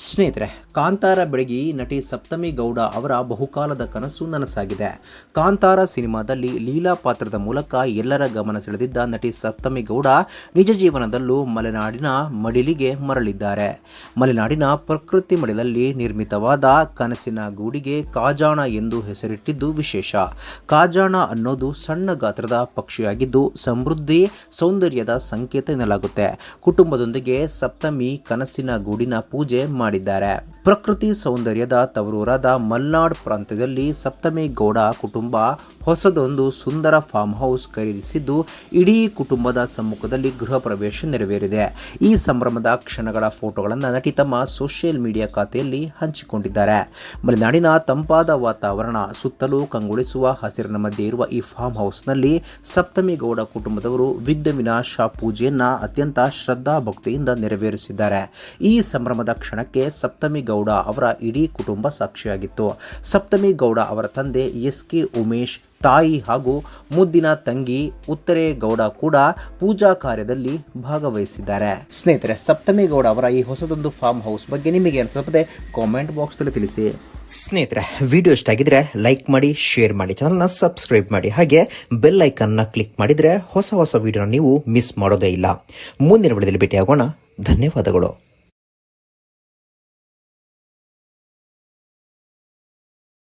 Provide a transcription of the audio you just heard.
ಸ್ನೇಹಿತರೆ, ಕಾಂತಾರ ಬೆಡಗಿ ನಟಿ ಸಪ್ತಮಿ ಗೌಡ ಅವರ ಬಹುಕಾಲದ ಕನಸು ನನಸಾಗಿದೆ. ಕಾಂತಾರ ಸಿನಿಮಾದಲ್ಲಿ ಲೀಲಾ ಪಾತ್ರದ ಮೂಲಕ ಎಲ್ಲರ ಗಮನ ಸೆಳೆದಿದ್ದ ನಟಿ ಸಪ್ತಮಿ ಗೌಡ ನಿಜ ಜೀವನದಲ್ಲೂ ಮಲೆನಾಡಿನ ಮಡಿಲಿಗೆ ಮರಳಿದ್ದಾರೆ. ಮಲೆನಾಡಿನ ಪ್ರಕೃತಿ ಮಡಿಲಲ್ಲಿ ನಿರ್ಮಿತವಾದ ಕನಸಿನ ಗೂಡಿಗೆ ಕಾಜಾಣ ಎಂದು ಹೆಸರಿಟ್ಟಿದ್ದು ವಿಶೇಷ. ಕಾಜಾಣ ಅನ್ನೋದು ಸಣ್ಣ ಗಾತ್ರದ ಪಕ್ಷಿಯಾಗಿದ್ದು ಸಮೃದ್ಧಿ, ಸೌಂದರ್ಯದ ಸಂಕೇತ ಎನ್ನಲಾಗುತ್ತೆ. ಕುಟುಂಬದೊಂದಿಗೆ ಸಪ್ತಮಿ ಕನಸಿನ ಗೂಡಿನ ಪೂಜೆ ಮಾಡಿದ್ದಾರೆ. ಪ್ರಕೃತಿ ಸೌಂದರ್ಯದ ತವರೂರಾದ ಮಲ್ನಾಡ್ ಪ್ರಾಂತ್ಯದಲ್ಲಿ ಸಪ್ತಮಿ ಗೌಡ ಕುಟುಂಬ ಹೊಸದೊಂದು ಸುಂದರ ಫಾರ್ಮ್ ಹೌಸ್ ಖರೀದಿಸಿದ್ದು ಇಡೀ ಕುಟುಂಬದ ಸಮ್ಮುಖದಲ್ಲಿ ಗೃಹ ಪ್ರವೇಶ ನೆರವೇರಿದೆ. ಈ ಸಂಭ್ರಮದ ಕ್ಷಣಗಳ ಫೋಟೋಗಳನ್ನು ನಟಿ ತಮ್ಮ ಸೋಷಿಯಲ್ ಮೀಡಿಯಾ ಖಾತೆಯಲ್ಲಿ ಹಂಚಿಕೊಂಡಿದ್ದಾರೆ. ಮಲೆನಾಡಿನ ತಂಪಾದ ವಾತಾವರಣ, ಸುತ್ತಲೂ ಕಂಗೊಳಿಸುವ ಹಸಿರಿನ ಮಧ್ಯೆ ಇರುವ ಈ ಫಾರ್ಮ್ ಹೌಸ್ನಲ್ಲಿ ಸಪ್ತಮಿ ಗೌಡ ಕುಟುಂಬದವರು ವಿಘ್ನ ವಿನಾಶ ಪೂಜೆಯನ್ನ ಅತ್ಯಂತ ಶ್ರದ್ಧಾ ಭಕ್ತಿಯಿಂದ ನೆರವೇರಿಸಿದ್ದಾರೆ. ಈ ಸಂಭ್ರಮದ ಕ್ಷಣಕ್ಕೆ ಸಪ್ತಮಿ ಗೌಡ ಅವರ ಇಡೀ ಕುಟುಂಬ ಸಾಕ್ಷಿಯಾಗಿತ್ತು. ಸಪ್ತಮಿ ಗೌಡ ಅವರ ತಂದೆ ಎಸ್.ಕೆ. ಉಮೇಶ್, ತಾಯಿ ಹಾಗೂ ಮುದ್ದಿನ ತಂಗಿ ಉತ್ತರೆ ಗೌಡ ಕೂಡ ಪೂಜಾ ಕಾರ್ಯದಲ್ಲಿ ಭಾಗವಹಿಸಿದ್ದಾರೆ. ಸ್ನೇಹಿತರೆ, ಸಪ್ತಮಿ ಗೌಡ ಅವರ ಈ ಹೊಸದೊಂದು ಫಾರ್ಮ್ ಹೌಸ್ ಬಗ್ಗೆ ನಿಮಗೆ ಅನಿಸುತ್ತದೆ ಕಾಮೆಂಟ್ ಬಾಕ್ಸ್ನಲ್ಲಿ ತಿಳಿಸಿ. ಸ್ನೇಹಿತರೆ, ವಿಡಿಯೋ ಇಷ್ಟ ಆಗಿದ್ರೆ ಲೈಕ್ ಮಾಡಿ, ಶೇರ್ ಮಾಡಿ, ಚಾನಲ್ನ ಸಬ್ಸ್ಕ್ರೈಬ್ ಮಾಡಿ, ಹಾಗೆ ಬೆಲ್ ಐಕನ್ನ ಕ್ಲಿಕ್ ಮಾಡಿದ್ರೆ ಹೊಸ ವಿಡಿಯೋನ ನೀವು ಮಿಸ್ ಮಾಡೋದೇ ಇಲ್ಲ. ಮುಂದಿನ ವಿಡಿಯೋದಲ್ಲಿ ಭೇಟಿಯಾಗೋಣ. ಧನ್ಯವಾದಗಳು.